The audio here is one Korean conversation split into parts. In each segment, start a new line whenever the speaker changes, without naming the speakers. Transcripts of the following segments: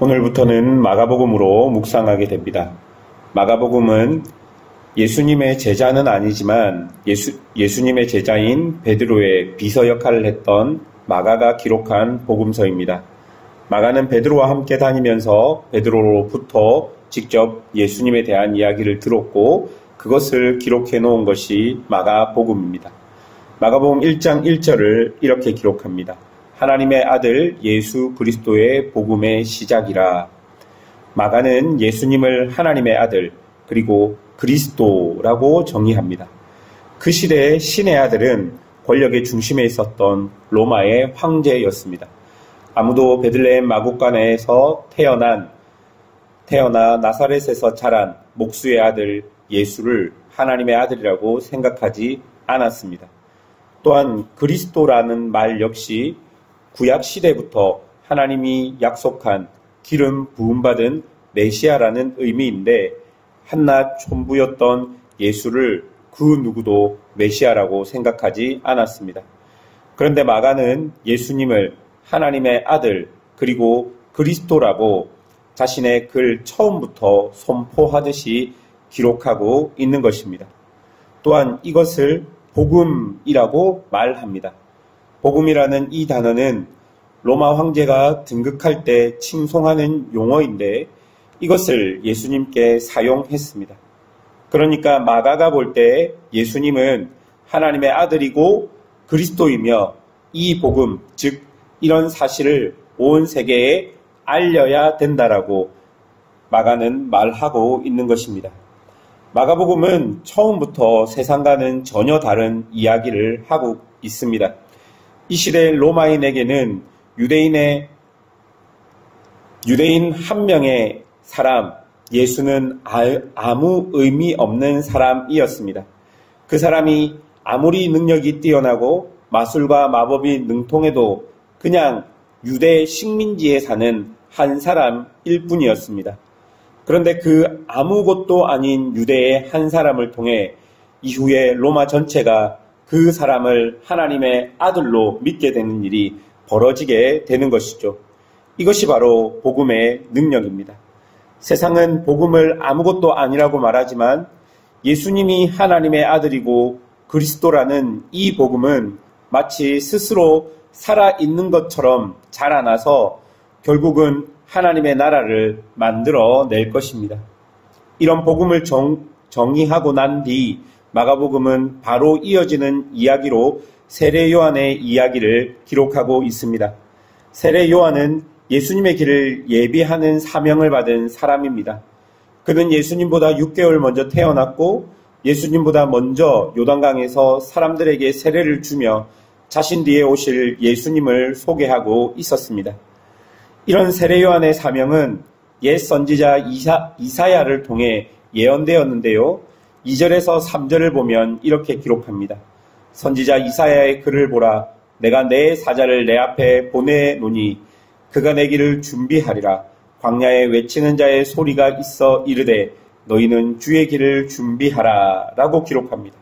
오늘부터는 마가복음으로 묵상하게 됩니다. 마가복음은 예수님의 제자는 아니지만 예수님의 제자인 베드로의 비서 역할을 했던 마가가 기록한 복음서입니다. 마가는 베드로와 함께 다니면서 베드로로부터 직접 예수님에 대한 이야기를 들었고 그것을 기록해 놓은 것이 마가복음입니다. 마가복음 1장 1절을 이렇게 기록합니다. 하나님의 아들 예수 그리스도의 복음의 시작이라. 마가는 예수님을 하나님의 아들 그리고 그리스도라고 정의합니다. 그 시대의 신의 아들은 권력의 중심에 있었던 로마의 황제였습니다. 아무도 베들레헴 마구간에서 태어나 나사렛에서 자란 목수의 아들 예수를 하나님의 아들이라고 생각하지 않았습니다. 또한 그리스도라는 말 역시 구약 시대부터 하나님이 약속한 기름 부음받은 메시아라는 의미인데 한낱 촌부였던 예수를 그 누구도 메시아라고 생각하지 않았습니다. 그런데 마가는 예수님을 하나님의 아들 그리고 그리스도라고 자신의 글 처음부터 선포하듯이 기록하고 있는 것입니다. 또한 이것을 복음이라고 말합니다. 복음이라는 이 단어는 로마 황제가 등극할 때 칭송하는 용어인데 이것을 예수님께 사용했습니다. 그러니까 마가가 볼 때 예수님은 하나님의 아들이고 그리스도이며 이 복음, 즉 이런 사실을 온 세계에 알려야 된다라고 마가는 말하고 있는 것입니다. 마가복음은 처음부터 세상과는 전혀 다른 이야기를 하고 있습니다. 이 시대 로마인에게는 유대인 한 명의 사람, 예수는 아무 의미 없는 사람이었습니다. 그 사람이 아무리 능력이 뛰어나고 마술과 마법이 능통해도 그냥 유대 식민지에 사는 한 사람일 뿐이었습니다. 그런데 그 아무것도 아닌 유대의 한 사람을 통해 이후에 로마 전체가 그 사람을 하나님의 아들로 믿게 되는 일이 벌어지게 되는 것이죠. 이것이 바로 복음의 능력입니다. 세상은 복음을 아무것도 아니라고 말하지만 예수님이 하나님의 아들이고 그리스도라는 이 복음은 마치 스스로 살아있는 것처럼 자라나서 결국은 하나님의 나라를 만들어낼 것입니다. 이런 복음을 정의하고 난 뒤 마가복음은 바로 이어지는 이야기로 세례 요한의 이야기를 기록하고 있습니다. 세례 요한은 예수님의 길을 예비하는 사명을 받은 사람입니다. 그는 예수님보다 6개월 먼저 태어났고 예수님보다 먼저 요단강에서 사람들에게 세례를 주며 자신 뒤에 오실 예수님을 소개하고 있었습니다. 이런 세례 요한의 사명은 옛 선지자 이사야를 통해 예언되었는데요. 2절에서 3절을 보면 이렇게 기록합니다. 선지자 이사야의 글을 보라. 내가 내 사자를 내 앞에 보내노니 그가 내 길을 준비하리라. 광야에 외치는 자의 소리가 있어 이르되 너희는 주의 길을 준비하라 라고 기록합니다.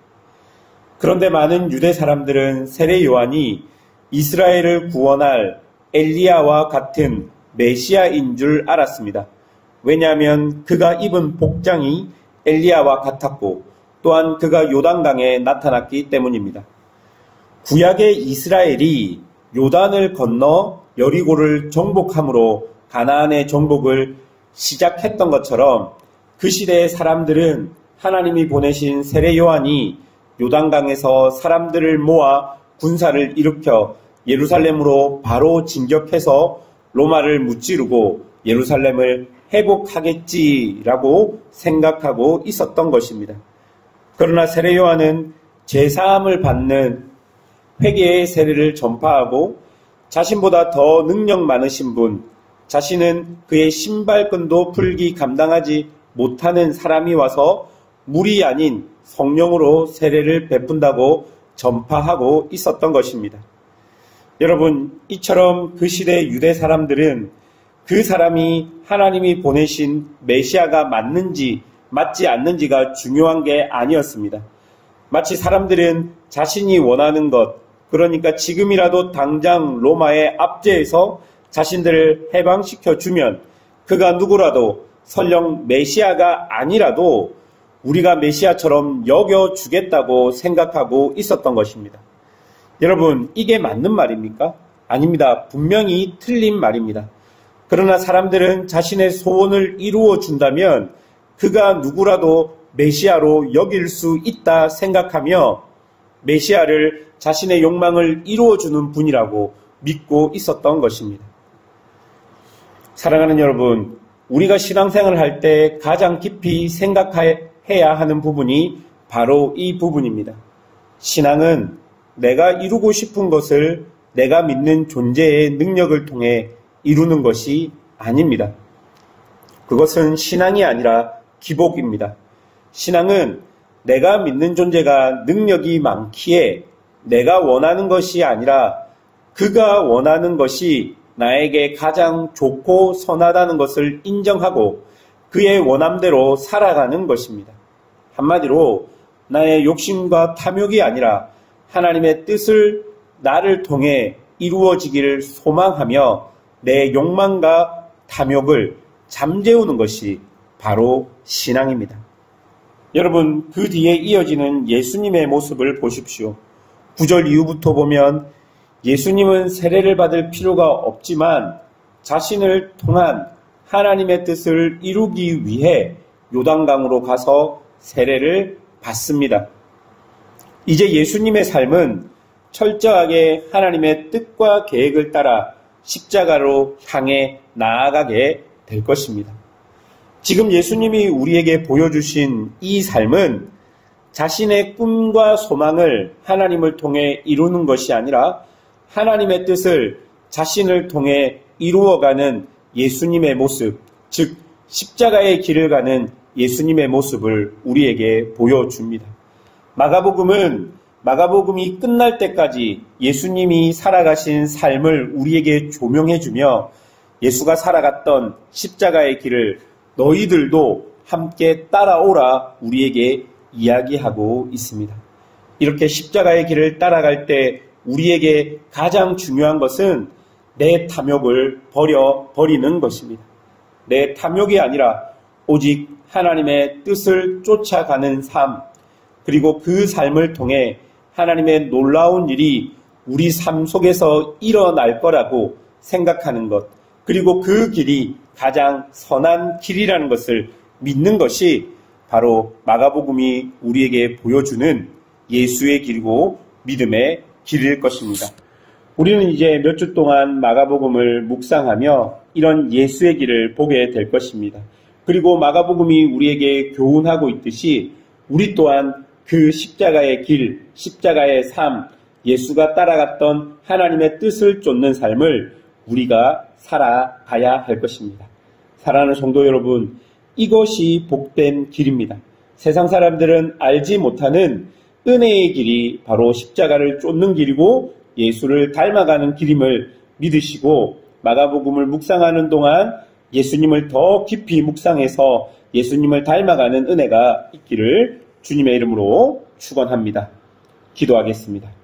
그런데 많은 유대 사람들은 세례 요한이 이스라엘을 구원할 엘리야와 같은 메시아인 줄 알았습니다. 왜냐하면 그가 입은 복장이 엘리야와 같았고 또한 그가 요단강에 나타났기 때문입니다. 구약의 이스라엘이 요단을 건너 여리고를 정복함으로 가나안의 정복을 시작했던 것처럼 그 시대의 사람들은 하나님이 보내신 세례 요한이 요단강에서 사람들을 모아 군사를 일으켜 예루살렘으로 바로 진격해서 로마를 무찌르고 예루살렘을 회복하겠지라고 생각하고 있었던 것입니다. 그러나 세례 요한은 제사함을 받는 회개의 세례를 전파하고 자신보다 더 능력 많으신 분, 자신은 그의 신발끈도 풀기 감당하지 못하는 사람이 와서 물이 아닌 성령으로 세례를 베푼다고 전파하고 있었던 것입니다. 여러분, 이처럼 그 시대 유대 사람들은 그 사람이 하나님이 보내신 메시아가 맞는지 맞지 않는지가 중요한 게 아니었습니다. 마치 사람들은 자신이 원하는 것, 그러니까 지금이라도 당장 로마의 압제에서 자신들을 해방시켜 주면 그가 누구라도 설령 메시아가 아니라도 우리가 메시아처럼 여겨주겠다고 생각하고 있었던 것입니다. 여러분, 이게 맞는 말입니까? 아닙니다. 분명히 틀린 말입니다. 그러나 사람들은 자신의 소원을 이루어 준다면 그가 누구라도 메시아로 여길 수 있다 생각하며 메시아를 자신의 욕망을 이루어주는 분이라고 믿고 있었던 것입니다. 사랑하는 여러분, 우리가 신앙생활을 할 때 가장 깊이 생각해야 하는 부분이 바로 이 부분입니다. 신앙은 내가 이루고 싶은 것을 내가 믿는 존재의 능력을 통해 이루는 것이 아닙니다. 그것은 신앙이 아니라 기복입니다. 신앙은 내가 믿는 존재가 능력이 많기에 내가 원하는 것이 아니라 그가 원하는 것이 나에게 가장 좋고 선하다는 것을 인정하고 그의 원함대로 살아가는 것입니다. 한마디로 나의 욕심과 탐욕이 아니라 하나님의 뜻을 나를 통해 이루어지기를 소망하며 내 욕망과 탐욕을 잠재우는 것이 바로 신앙입니다. 여러분, 그 뒤에 이어지는 예수님의 모습을 보십시오. 9절 이후부터 보면 예수님은 세례를 받을 필요가 없지만 자신을 통한 하나님의 뜻을 이루기 위해 요단강으로 가서 세례를 받습니다. 이제 예수님의 삶은 철저하게 하나님의 뜻과 계획을 따라 십자가로 향해 나아가게 될 것입니다. 지금 예수님이 우리에게 보여주신 이 삶은 자신의 꿈과 소망을 하나님을 통해 이루는 것이 아니라 하나님의 뜻을 자신을 통해 이루어가는 예수님의 모습, 즉 십자가의 길을 가는 예수님의 모습을 우리에게 보여줍니다. 마가복음이 끝날 때까지 예수님이 살아가신 삶을 우리에게 조명해주며 예수가 살아갔던 십자가의 길을 너희들도 함께 따라오라 우리에게 이야기하고 있습니다. 이렇게 십자가의 길을 따라갈 때 우리에게 가장 중요한 것은 내 탐욕을 버리는 것입니다. 내 탐욕이 아니라 오직 하나님의 뜻을 쫓아가는 삶, 그리고 그 삶을 통해 하나님의 놀라운 일이 우리 삶 속에서 일어날 거라고 생각하는 것, 그리고 그 길이 가장 선한 길이라는 것을 믿는 것이 바로 마가복음이 우리에게 보여주는 예수의 길이고 믿음의 길일 것입니다. 우리는 이제 몇 주 동안 마가복음을 묵상하며 이런 예수의 길을 보게 될 것입니다. 그리고 마가복음이 우리에게 교훈하고 있듯이 우리 또한 그 십자가의 길, 십자가의 삶, 예수가 따라갔던 하나님의 뜻을 쫓는 삶을 우리가 살아가야 할 것입니다. 사랑하는 성도 여러분, 이것이 복된 길입니다. 세상 사람들은 알지 못하는 은혜의 길이 바로 십자가를 쫓는 길이고 예수를 닮아가는 길임을 믿으시고 마가복음을 묵상하는 동안 예수님을 더 깊이 묵상해서 예수님을 닮아가는 은혜가 있기를 주님의 이름으로 축원합니다. 기도하겠습니다.